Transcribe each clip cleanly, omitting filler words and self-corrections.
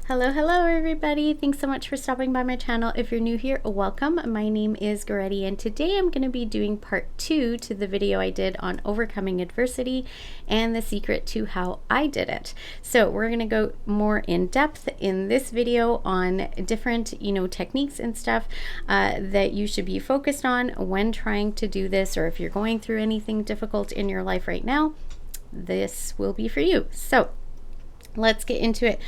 Hello everybody. Thanks so much for stopping by my channel. If you're new here, welcome. My name is Goretti and today I'm going to be doing part 2 to the video I did on overcoming adversity and the secret to how I did it. So we're going to go more in depth in this video on different, techniques and stuff that you should be focused on when trying to do this, or if you're going through anything difficult in your life right now, this will be for you. So let's get into it.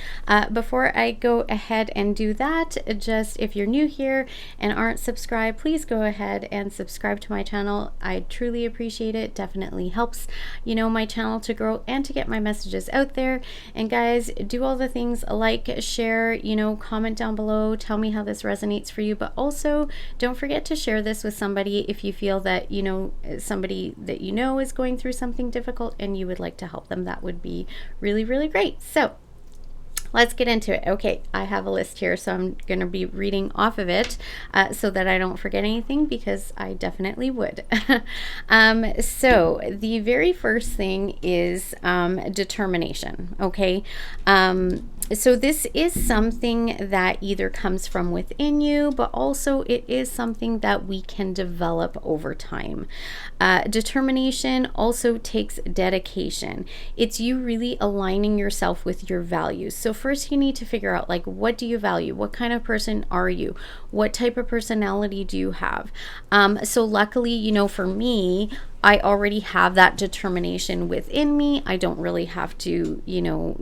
Before I go ahead and do that, just if you're new here and aren't subscribed, please go ahead and subscribe to my channel. I truly appreciate it. Definitely helps, my channel to grow and to get my messages out there. And guys, do all the things like, share, comment down below, tell me how this resonates for you, but also don't forget to share this with somebody if you feel that, somebody that is going through something difficult and you would like to help them. That would be really, really great. So let's get into it. Okay, I have a list here, so I'm going to be reading off of it so that I don't forget anything, because I definitely would. So the very first thing is determination. Okay, so this is something that either comes from within you, but also it is something that we can develop over time. Determination also takes dedication. It's you really aligning yourself with your values. So first you need to figure out, what do you value? What kind of person are you? What type of personality do you have? So luckily, for me, I already have that determination within me. I don't really have to,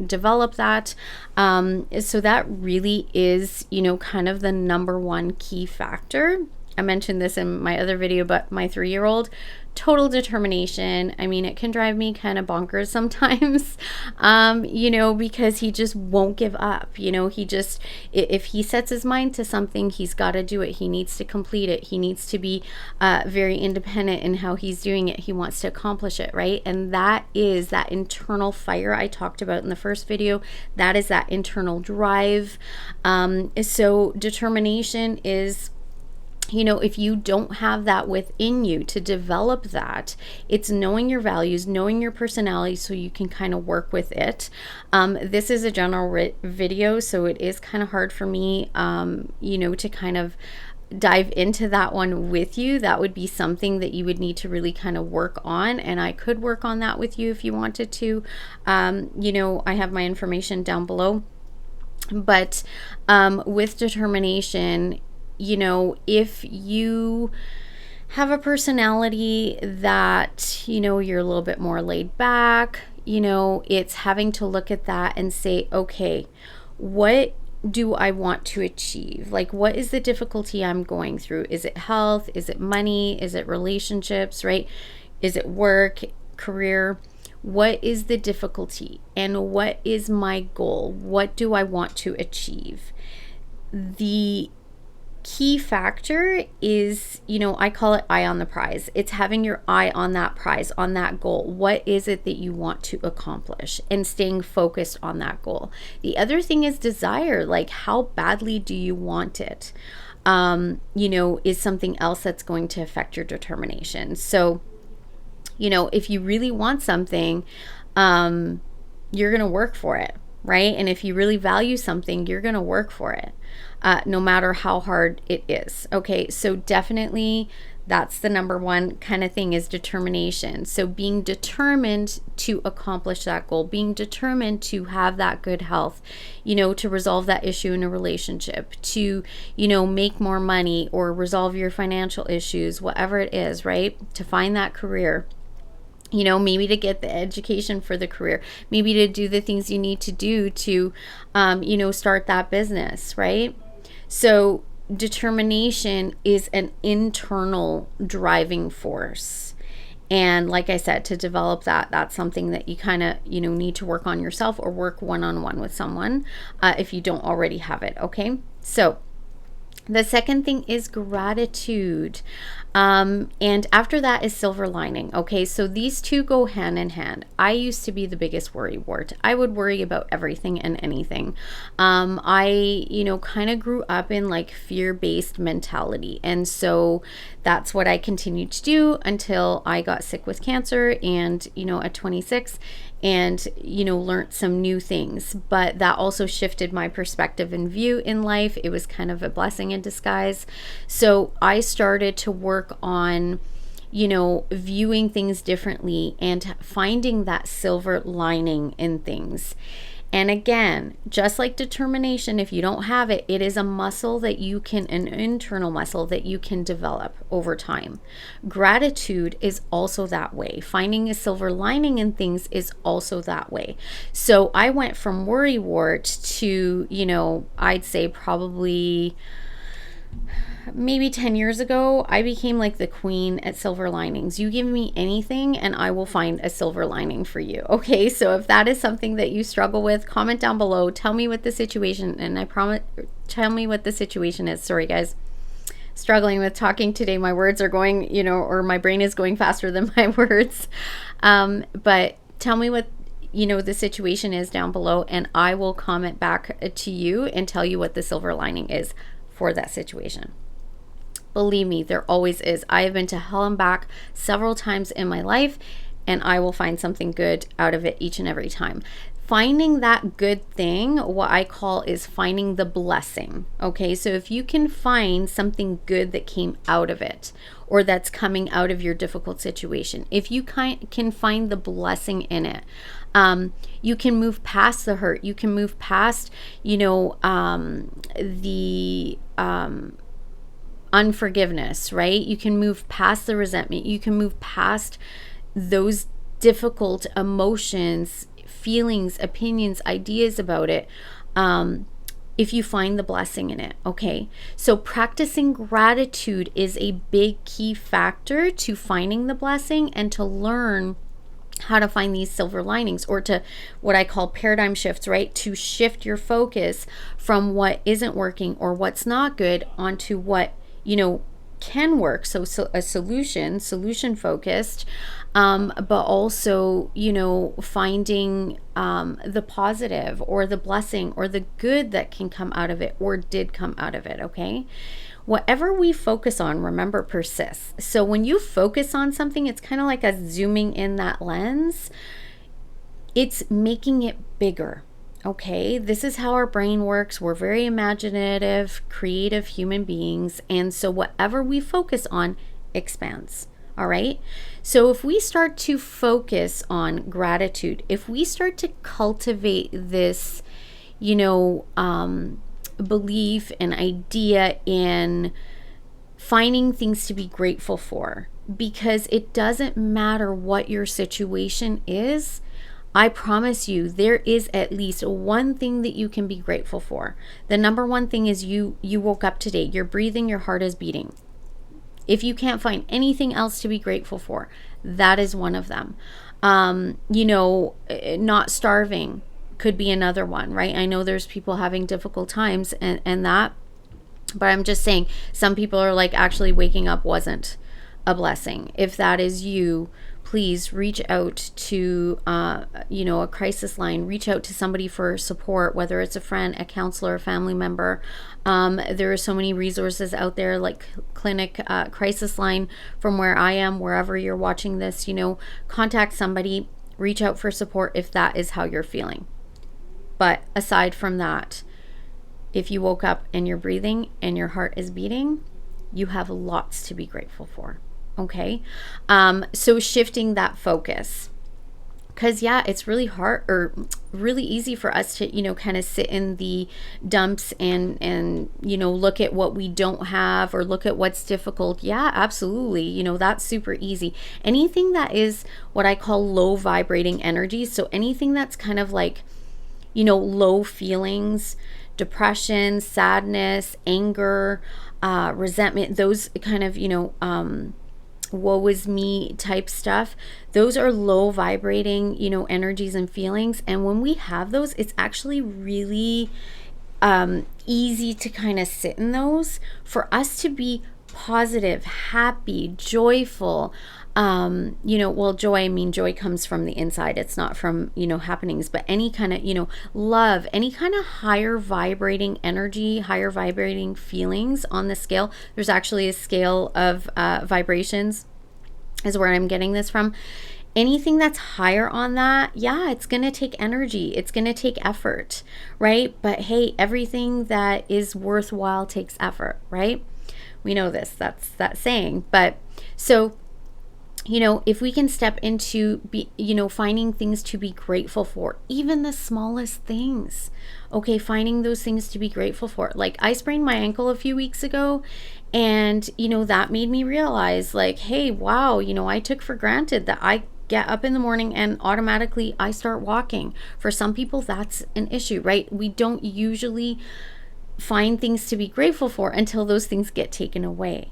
develop that. So that really is, kind of the number one key factor. I mentioned this in my other video, but my 3-year-old, total determination. I mean, it can drive me kind of bonkers sometimes, because he just won't give up. If he sets his mind to something, he's got to do it. He needs to complete it. He needs to be very independent in how he's doing it. He wants to accomplish it, right? And that is that internal fire I talked about in the first video. That is that internal drive. So determination is, if you don't have that within you to develop that, it's knowing your values, knowing your personality, so you can kind of work with it. This is a general video, so it is kind of hard for me, to kind of dive into that one with you. That would be something that you would need to really kind of work on, and I could work on that with you if you wanted to. I have my information down below. But with determination, if you have a personality that, you're a little bit more laid back, it's having to look at that and say, okay, what do I want to achieve? What is the difficulty I'm going through? Is it health? Is it money? Is it relationships, right? Is it work, career? What is the difficulty? And what is my goal? What do I want to achieve? The key factor is, I call it eye on the prize. It's having your eye on that prize, on that goal. What is it that you want to accomplish, and staying focused on that goal. The other thing is desire. How badly do you want it? Is something else that's going to affect your determination. So, if you really want something, you're going to work for it, right? And if you really value something, you're going to work for it. No matter how hard it is. Okay, so definitely that's the number one kind of thing, is determination. So being determined to accomplish that goal, being determined to have that good health, to resolve that issue in a relationship, to, make more money or resolve your financial issues, whatever it is, right? To find that career. Maybe to get the education for the career, maybe to do the things you need to do to, start that business, right? So determination is an internal driving force. And like I said, to develop that, that's something that you kind of, need to work on yourself, or work one-on-one with someone if you don't already have it, okay? So the second thing is gratitude. And after that is silver lining. Okay, so these two go hand in hand. I used to be the biggest worry wart. I would worry about everything and anything. I, kind of grew up in fear-based mentality. And so that's what I continued to do until I got sick with cancer, and, at 26. and, you know, learned some new things. But that also shifted my perspective and view in life. It was kind of a blessing in disguise. So I started to work on, you know, viewing things differently and finding that silver lining in things. And again, just like determination, if you don't have it, it is a muscle that you can, an internal muscle that you can develop over time. Gratitude is also that way. Finding a silver lining in things is also that way. So I went from worrywart to, you know, I'd say probably maybe 10 years ago, I became like the queen at silver linings. You give me anything and I will find a silver lining for you. Okay, so if that is something that you struggle with, comment down below. Tell me what the situation, and I promise, tell me what the situation is. Sorry, guys. Struggling with talking today. My words are going, you know, or my brain is going faster than my words. But tell me what, you know, the situation is down below, and I will comment back to you and tell you what the silver lining is for that situation. Believe me, there always is. I have been to hell and back several times in my life, and I will find something good out of it each and every time. Finding that good thing, what I call, is finding the blessing. Okay, so if you can find something good that came out of it, or that's coming out of your difficult situation, if you can find the blessing in it, you can move past the hurt. You can move past, you know, the unforgiveness, right? You can move past the resentment. You can move past those difficult emotions, feelings, opinions, ideas about it, if you find the blessing in it. Okay, so practicing gratitude is a big key factor to finding the blessing and to learn how to find these silver linings, or to what I call paradigm shifts, right? To shift your focus from what isn't working or what's not good onto what, you know, can work. So a solution focused, but also, you know, finding the positive or the blessing or the good that can come out of it or did come out of it. Okay, whatever we focus on, remember, persists. So when you focus on something, it's kind of like a zooming in that lens. It's making it bigger. Okay, this is how our brain works. We're very imaginative, creative human beings. And so whatever we focus on expands. All right. So if we start to focus on gratitude, if we start to cultivate this, you know, belief and idea in finding things to be grateful for, because it doesn't matter what your situation is, I promise you there is at least one thing that you can be grateful for. The number one thing is you woke up today, you're breathing, your heart is beating. If you can't find anything else to be grateful for, that is one of them. You know, not starving could be another one, right? I know there's people having difficult times and that, but I'm just saying, some people are like, actually waking up wasn't a blessing. If that is you, please reach out to, you know, a crisis line. Reach out to somebody for support, whether it's a friend, a counselor, a family member. There are so many resources out there, like Clinic, Crisis Line, from where I am, wherever you're watching this. You know, contact somebody, reach out for support if that is how you're feeling. But aside from that, if you woke up and you're breathing and your heart is beating, you have lots to be grateful for. Okay, so shifting that focus, because yeah, it's really hard, or really easy for us to, you know, kind of sit in the dumps and you know, look at what we don't have or look at what's difficult. Yeah, absolutely, you know, that's super easy. Anything that is what I call low vibrating energy, so anything that's kind of like, you know, low feelings, depression, sadness, anger, resentment, those kind of, you know, woe is me type stuff, those are low vibrating, you know, energies and feelings. And when we have those, it's actually really easy to kind of sit in those, for us to be positive, happy, joyful. You know, well, joy, I mean, joy comes from the inside. It's not from, you know, happenings, but any kind of, you know, love, any kind of higher vibrating energy, higher vibrating feelings on the scale. There's actually a scale of vibrations, is where I'm getting this from. Anything that's higher on that, yeah, it's going to take energy. It's going to take effort, right? But hey, everything that is worthwhile takes effort, right? We know this. That's that saying. But so, if we can step into finding things to be grateful for, even the smallest things, okay, finding those things to be grateful for. Like, I sprained my ankle a few weeks ago, and that made me realize, like, hey, wow, I took for granted that I get up in the morning and automatically I start walking. For some people, that's an issue, right? We don't usually find things to be grateful for until those things get taken away.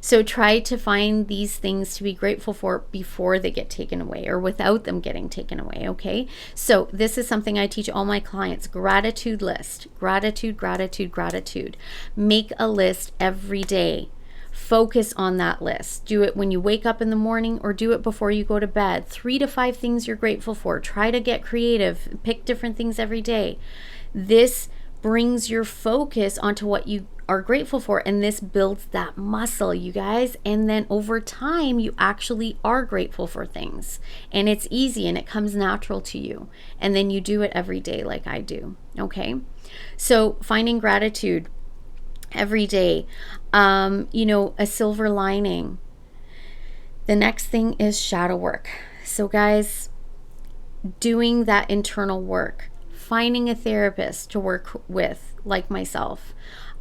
So try to find these things to be grateful for before they get taken away, or without them getting taken away, okay? So this is something I teach all my clients. Gratitude list. Gratitude, gratitude, gratitude. Make a list every day. Focus on that list. Do it when you wake up in the morning, or do it before you go to bed. 3 to 5 things you're grateful for. Try to get creative. Pick different things every day. This brings your focus onto what you are grateful for, and this builds that muscle, you guys. And then over time, you actually are grateful for things, and it's easy and it comes natural to you. And then you do it every day, like I do. Okay, so finding gratitude every day, a silver lining. The next thing is shadow work. So guys, doing that internal work, finding a therapist to work with, like myself,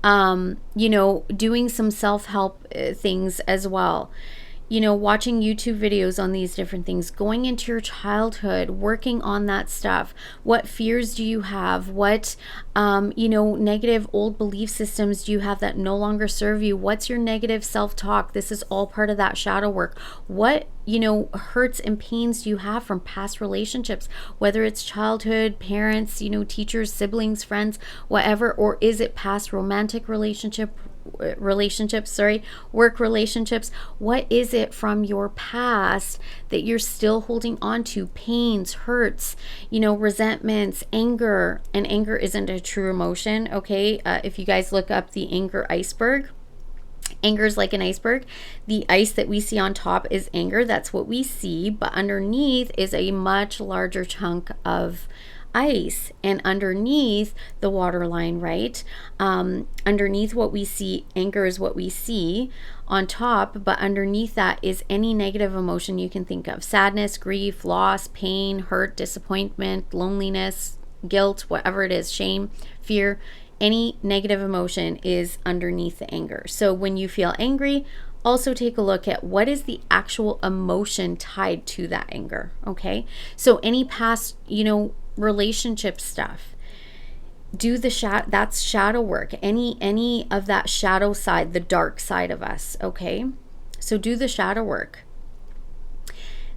doing some self-help things as well. Watching YouTube videos on these different things, going into your childhood, working on that stuff. What fears do you have? What, negative old belief systems do you have that no longer serve you? What's your negative self-talk? This is all part of that shadow work. What, hurts and pains do you have from past relationships, whether it's childhood, parents, teachers, siblings, friends, whatever, or is it past romantic work relationships? What is it from your past that you're still holding on to? Pains, hurts, resentments, anger. And anger isn't a true emotion, okay? If you guys look up the anger iceberg, anger is like an iceberg. The ice that we see on top is anger. That's what we see. But underneath is a much larger chunk of ice, and underneath the waterline, right? Underneath what we see, anger is what we see on top, but underneath that is any negative emotion you can think of: sadness, grief, loss, pain, hurt, disappointment, loneliness, guilt, whatever it is, shame, fear. Any negative emotion is underneath the anger. So when you feel angry, also take a look at what is the actual emotion tied to that anger, okay? So any past, relationship stuff, do the that's shadow work. Any of that shadow side, the dark side of us, okay? So do the shadow work.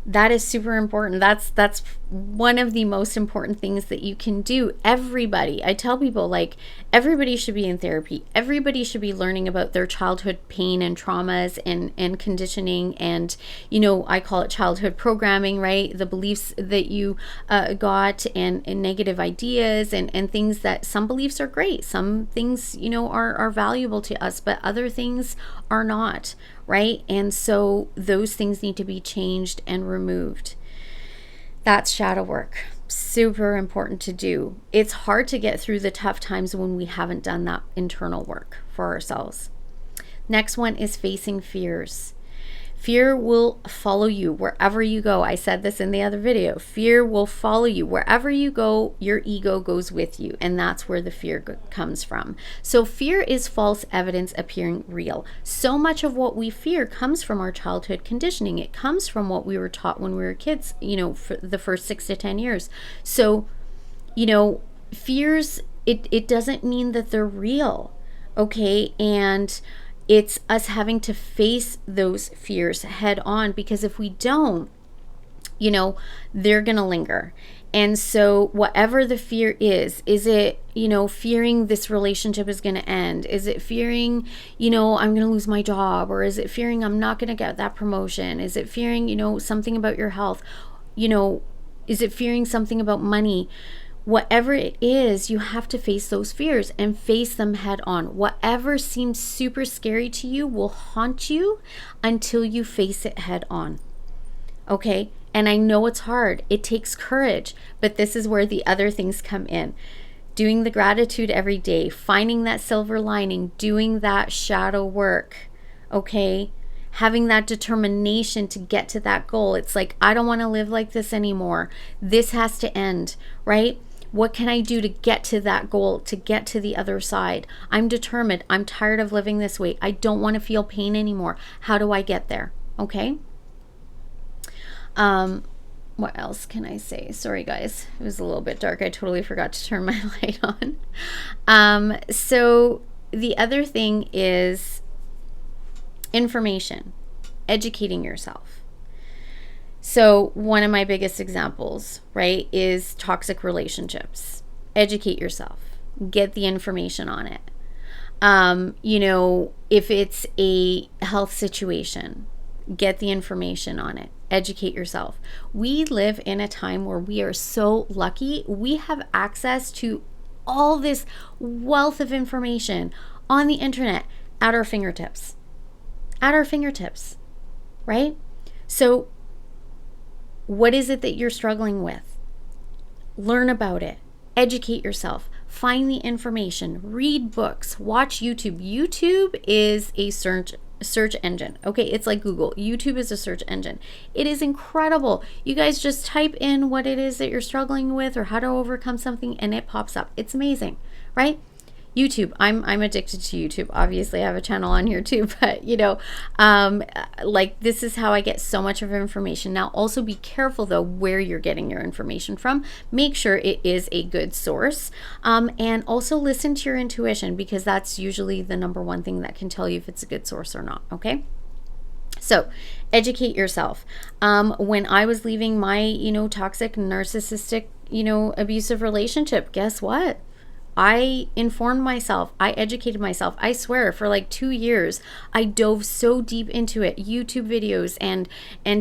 That is super important. That's one of the most important things that you can do. Everybody, I tell people, like, everybody should be in therapy. Everybody should be learning about their childhood pain and traumas and conditioning, and I call it childhood programming, right? The beliefs that you got, and negative ideas, and things that, some beliefs are great, some things are valuable to us, but other things are not, right? And so those things need to be changed and removed. That's shadow work. Super important to do. It's hard to get through the tough times when we haven't done that internal work for ourselves. Next one is facing fears. Fear will follow you wherever you go. I said this in the other video. Fear will follow you wherever you go. Your ego goes with you, and that's where the fear comes from. So fear is false evidence appearing real. So much of what we fear comes from our childhood conditioning. It comes from what we were taught when we were kids, for the first 6 to 10 years. So, fears, it doesn't mean that they're real, okay? And it's us having to face those fears head on, because if we don't, they're going to linger. And so whatever the fear is it, fearing this relationship is going to end? Is it fearing, I'm going to lose my job? Or is it fearing I'm not going to get that promotion? Is it fearing, something about your health? Is it fearing something about money? Whatever it is, you have to face those fears and face them head on. Whatever seems super scary to you will haunt you until you face it head on. Okay? And I know it's hard. It takes courage, but this is where the other things come in. Doing the gratitude every day, finding that silver lining, doing that shadow work, okay? Having that determination to get to that goal. It's like, I don't want to live like this anymore. This has to end, right? What can I do to get to that goal, to get to the other side? I'm determined. I'm tired of living this way. I don't want to feel pain anymore. How do I get there? Okay? What else can I say? Sorry, guys. It was a little bit dark. I totally forgot to turn my light on. So the other thing is information, educating yourself. So one of my biggest examples, right, is toxic relationships. Educate yourself. Get the information on it. If it's a health situation, get the information on it. Educate yourself. We live in a time where we are so lucky. We have access to all this wealth of information on the internet at our fingertips. At our fingertips, right? So what is it that you're struggling with? Learn about it. Educate yourself. Find the information. Read books. Watch YouTube. YouTube is a search engine. Okay, it's like Google. YouTube is a search engine. It is incredible. You guys just type in what it is that you're struggling with or how to overcome something and it pops up. It's amazing, right? YouTube. I'm addicted to YouTube. Obviously, I have a channel on here too, but this is how I get so much of information. Now, also be careful though where you're getting your information from. Make sure it is a good source, and also listen to your intuition, because that's usually the number one thing that can tell you if it's a good source or not. Okay. So educate yourself. When I was leaving my, toxic, narcissistic, abusive relationship, guess what? I informed myself. I educated myself. I swear, for like 2 years, I dove so deep into it. YouTube videos and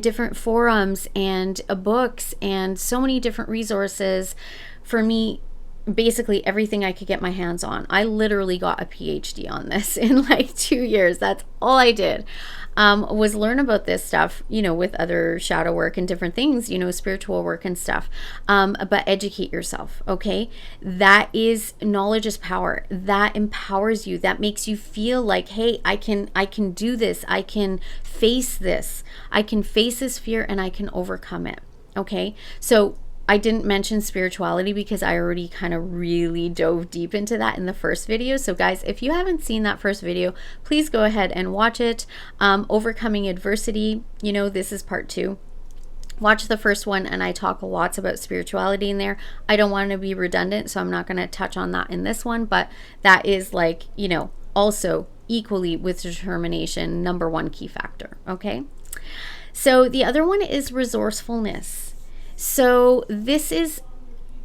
different forums and books and so many different resources for me. Basically everything I could get my hands on. I literally got a PhD on this in like 2 years. That's all I did, was learn about this stuff, with other shadow work and different things, spiritual work and stuff. But educate yourself, okay? That is, knowledge is power. That empowers you. That makes you feel like, hey, I can do this. I can face this. I can face this fear and I can overcome it, okay? So I didn't mention spirituality because I already kind of really dove deep into that in the first video. So guys, if you haven't seen that first video, please go ahead and watch it. Overcoming adversity, this is part 2. Watch the first one and I talk lots about spirituality in there. I don't want to be redundant, so I'm not going to touch on that in this one, but that is like, also equally with determination, number 1 key factor, okay? So the other one is resourcefulness. So this is,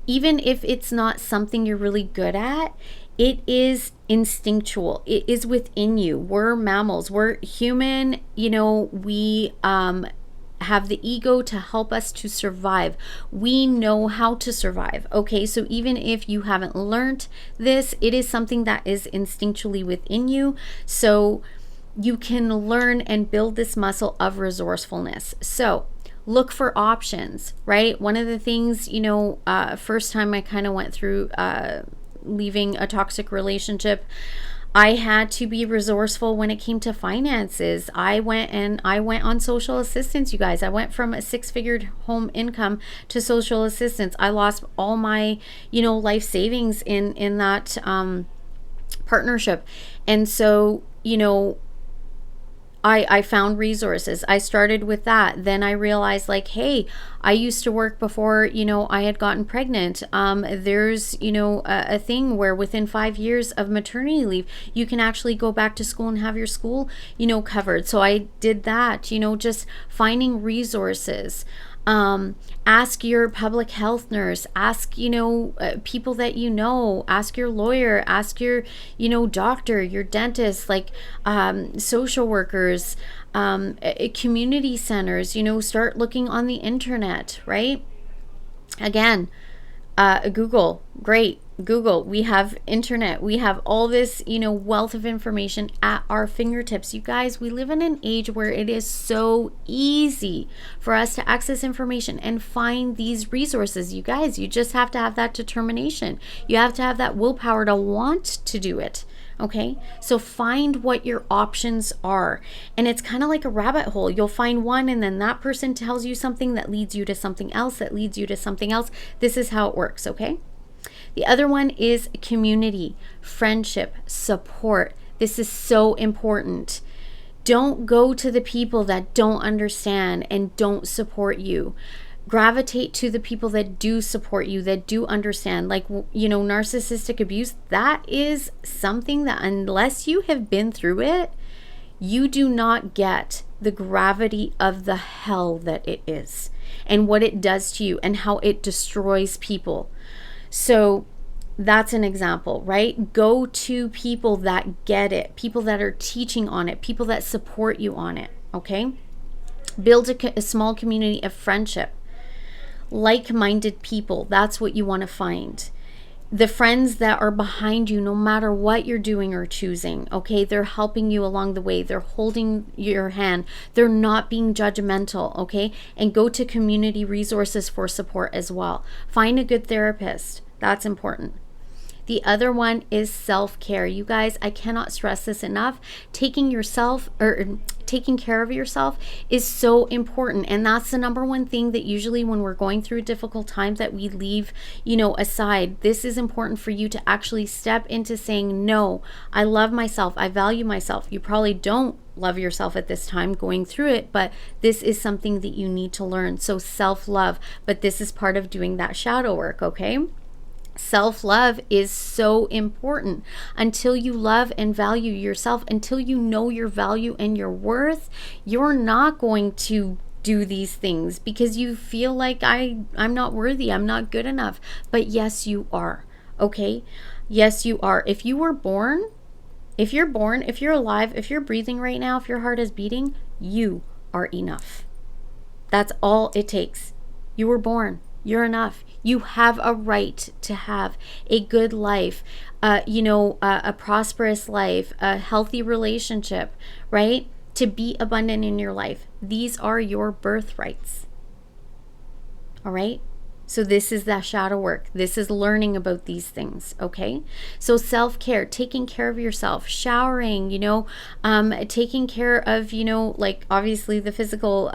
even if it's not something you're really good at, it is instinctual. It is within you. We're mammals. We're human. We have the ego to help us to survive. We know how to survive. Okay, so even if you haven't learned this, it is something that is instinctually within you. So you can learn and build this muscle of resourcefulness. So look for options, right? One of the things, first time I kind of went through leaving a toxic relationship, I had to be resourceful when it came to finances. I went on social assistance, you guys. I went from a 6-figure home income to social assistance. I lost all my, life savings in that partnership. And so, I found resources. I started with that. Then I realized like, hey, I used to work before, I had gotten pregnant. There's, a thing where within 5 years of maternity leave, you can actually go back to school and have your school, covered. So I did that, just finding resources. Ask your public health nurse, ask, people that ask your lawyer, ask your, doctor, your dentist, like, social workers, community centers, start looking on the internet, right? Again, Google, great. Google, we have internet, we have all this, wealth of information at our fingertips. You guys, we live in an age where it is so easy for us to access information and find these resources. You guys, you just have to have that determination. You have to have that willpower to want to do it. Okay, so find what your options are. And it's kind of like a rabbit hole. You'll find one, and then that person tells you something that leads you to something else, that leads you to something else. This is how it works, okay? The other one is community, friendship, support. This is so important. Don't go to the people that don't understand and don't support you. Gravitate to the people that do support you, that do understand. Like, narcissistic abuse, that is something that unless you have been through it, you do not get the gravity of the hell that it is and what it does to you and how it destroys people. So that's an example, right? Go to people that get it, people that are teaching on it, people that support you on it, okay? Build a small community of friendship, like-minded people. That's what you want to find. The friends that are behind you no matter what you're doing or choosing, okay? They're helping you along the way. They're holding your hand. They're not being judgmental, okay? And go to community resources for support as well. Find a good therapist. That's important. The other one is self-care. You guys, I cannot stress this enough. Taking care of yourself is so important. And that's the number one thing that usually when we're going through a difficult time that we leave, aside. This is important for you to actually step into saying, no, I love myself. I value myself. You probably don't love yourself at this time going through it, but this is something that you need to learn. So self-love, but this is part of doing that shadow work, okay? Self-love is so important. Until you love and value yourself, until you know your value and your worth, you're not going to do these things because you feel like I'm not worthy, I'm not good enough. But yes, you are, okay? Yes, you are. If you're alive, if you're breathing right now, if your heart is beating, you are enough. That's all it takes. You were born. You're enough. You have a right to have a good life, a prosperous life, a healthy relationship, right? To be abundant in your life. These are your birthrights. All right? So this is that shadow work. This is learning about these things, okay? So self-care, taking care of yourself, showering, taking care of, like obviously the physical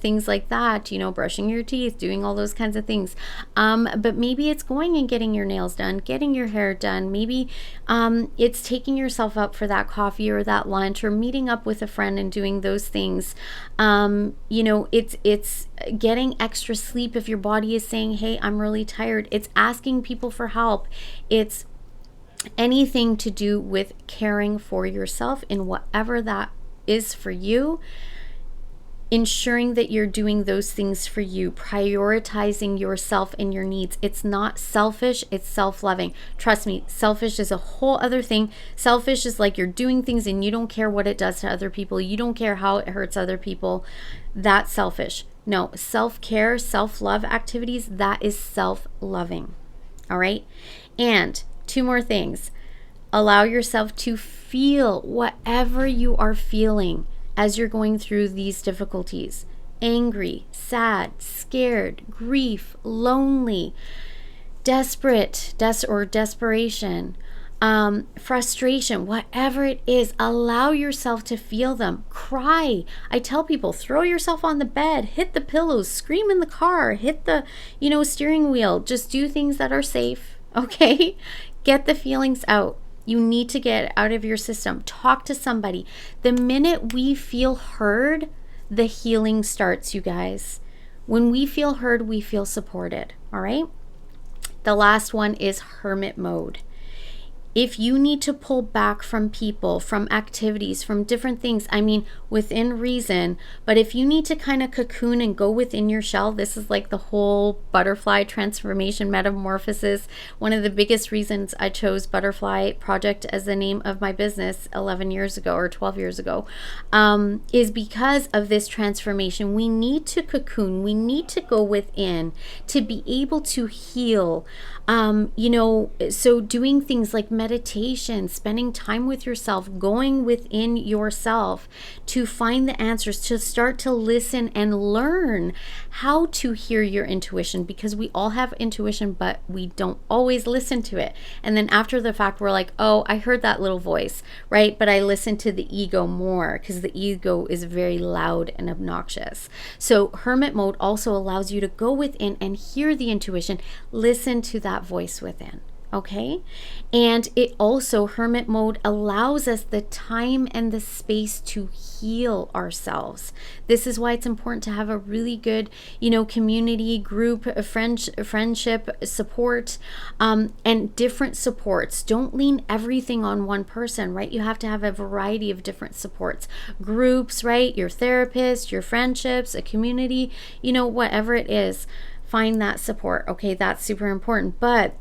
things like that, brushing your teeth, doing all those kinds of things. But maybe it's going and getting your nails done, getting your hair done. Maybe it's taking yourself out for that coffee or that lunch or meeting up with a friend and doing those things. It's getting extra sleep if your body is saying, hey, I'm really tired. It's asking people for help. It's anything to do with caring for yourself in whatever that is for you. Ensuring that you're doing those things for you, prioritizing yourself and your needs. It's not selfish, it's self-loving. Trust me, selfish is a whole other thing. Selfish is like you're doing things and you don't care what it does to other people. You don't care how it hurts other people. That's selfish. No, self-care, self-love activities, that is self-loving. All right? And 2 more things. Allow yourself to feel whatever you are feeling as you're going through these difficulties. Angry, sad, scared, grief, lonely, desperate, desperation, frustration, whatever it is, allow yourself to feel them. Cry. I tell people, throw yourself on the bed, hit the pillows, scream in the car, hit the, steering wheel. Just do things that are safe, okay? Get the feelings out. You need to get it out of your system. Talk to somebody. The minute we feel heard, the healing starts, you guys. When we feel heard, we feel supported, all right? The last one is hermit mode. If you need to pull back from people, from activities, from different things, I mean, within reason, but if you need to kind of cocoon and go within your shell, this is like the whole butterfly transformation metamorphosis. One of the biggest reasons I chose Butterfly Project as the name of my business 11 years ago or 12 years ago, is because of this transformation. We need to cocoon, we need to go within to be able to heal. So doing things like meditation, spending time with yourself, going within yourself to find the answers, to start to listen and learn how to hear your intuition, because we all have intuition, but we don't always listen to it. And then after the fact, we're like, oh, I heard that little voice, right? But I listened to the ego more because the ego is very loud and obnoxious. So hermit mode also allows you to go within and hear the intuition, listen to that voice within. Okay. And it also, hermit mode allows us the time and the space to heal ourselves. This is why it's important to have a really good, community, group, friendship, support, and different supports. Don't lean everything on one person, right? You have to have a variety of different supports, groups, right? Your therapist, your friendships, a community, whatever it is, find that support. Okay. That's super important. But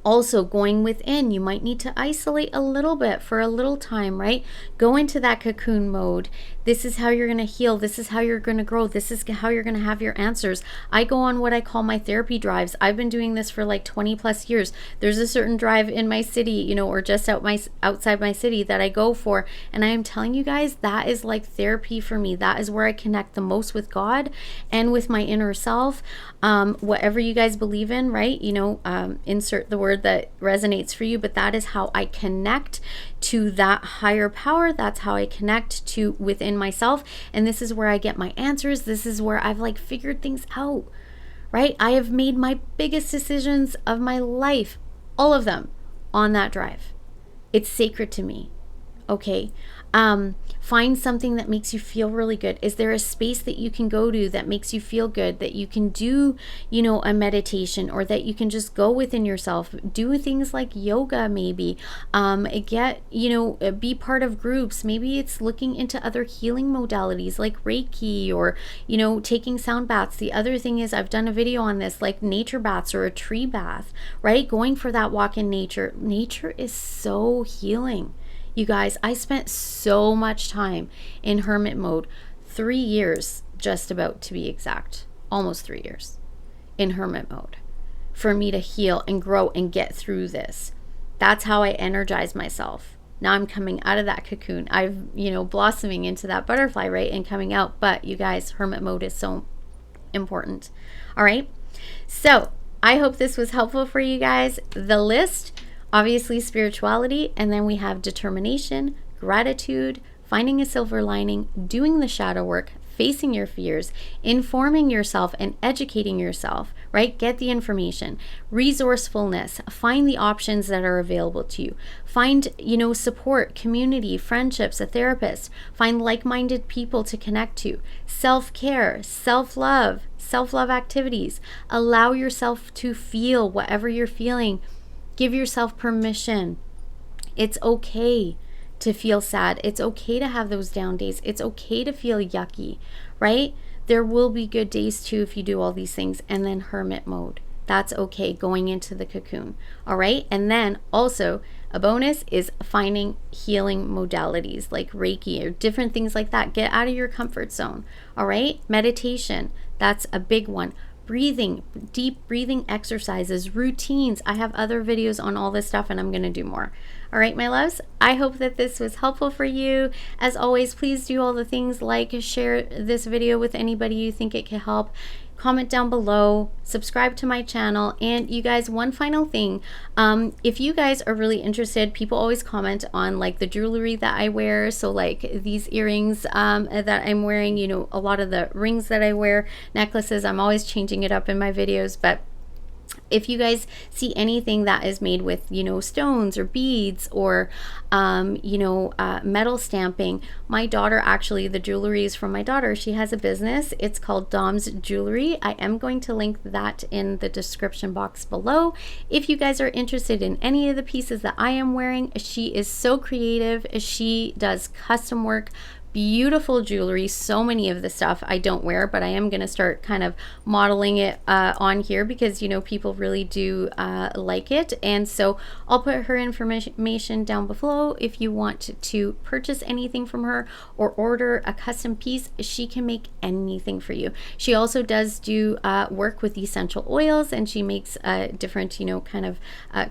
also going within, you might need to isolate a little bit for a little time, right? Go into that cocoon mode. This is how you're going to heal. This is how you're going to grow. This is how you're going to have your answers. I go on what I call my therapy drives. I've been doing this for like 20 plus years. There's a certain drive in my city, or just outside my city that I go for. And I am telling you guys, that is like therapy for me. That is where I connect the most with God and with my inner self. Whatever you guys believe in, right? Insert the word that resonates for you, but that is how I connect to that higher power. That's how I connect to within myself. And this is where I get my answers. This is where I've like figured things out, right? I have made my biggest decisions of my life, all of them, on that drive. It's sacred to me. Okay. Find something that makes you feel really good. Is there a space that you can go to that makes you feel good, that you can do, a meditation, or that you can just go within yourself, do things like yoga, maybe, be part of groups. Maybe it's looking into other healing modalities like Reiki, or, taking sound baths. The other thing is, I've done a video on this, like nature baths or a tree bath, right? Going for that walk in nature. Nature is so healing. You guys, I spent so much time in hermit mode, 3 years, just about to be exact, almost 3 years in hermit mode for me to heal and grow and get through this. That's how I energize myself. Now I'm coming out of that cocoon. I've, blossoming into that butterfly, right? And coming out. But you guys, hermit mode is so important. All right. So I hope this was helpful for you guys. The list, obviously spirituality, and then we have determination, gratitude, finding a silver lining, doing the shadow work, facing your fears, informing yourself and educating yourself, right? Get the information, resourcefulness, find the options that are available to you. Find, support, community, friendships, a therapist, find like-minded people to connect to, self-care, self-love activities, allow yourself to feel whatever you're feeling. Give yourself permission. It's okay to feel sad. It's okay to have those down days. It's okay to feel yucky, right? There will be good days too if you do all these things. And then hermit mode. That's okay, going into the cocoon. All right. And then also a bonus is finding healing modalities like Reiki or different things like that. Get out of your comfort zone. All right. Meditation. That's a big one. Breathing, deep breathing exercises, routines. I have other videos on all this stuff and I'm going to do more. All right, my loves, I hope that this was helpful for you. As always, please do all the things like share this video with anybody you think it can help. Comment down below, subscribe to my channel, and you guys, one final thing, if you guys are really interested, people always comment on like the jewelry that I wear, so like these earrings that I'm wearing, a lot of the rings that I wear, necklaces, I'm always changing it up in my videos, but If you guys see anything that is made with, you know, stones or beads or, metal stamping, my daughter, actually, the jewelry is from my daughter. She has a business. It's called Dom's Jewelry. I am going to link that in the description box below. If you guys are interested in any of the pieces that I am wearing, she is so creative. She does custom work, beautiful jewelry. So many of the stuff I don't wear, but I am going to start kind of modeling it on here because, you know, people really do like it. And so I'll put her information down below. If you want to purchase anything from her or order a custom piece, she can make anything for you. She also does do work with essential oils, and she makes different, you know, kind of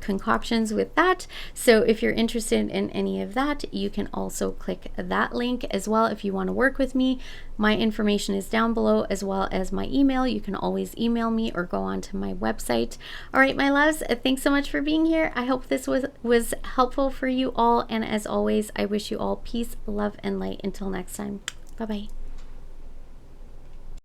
concoctions with that. So if you're interested in any of that, you can also click that link as well. If you want to work with me, my information is down below, as well as my email. You can always email me or go on to my website. All right, my loves, thanks so much for being here. I hope this was helpful for you all, and as always, I wish you all peace, love, and light. Until next time, bye bye.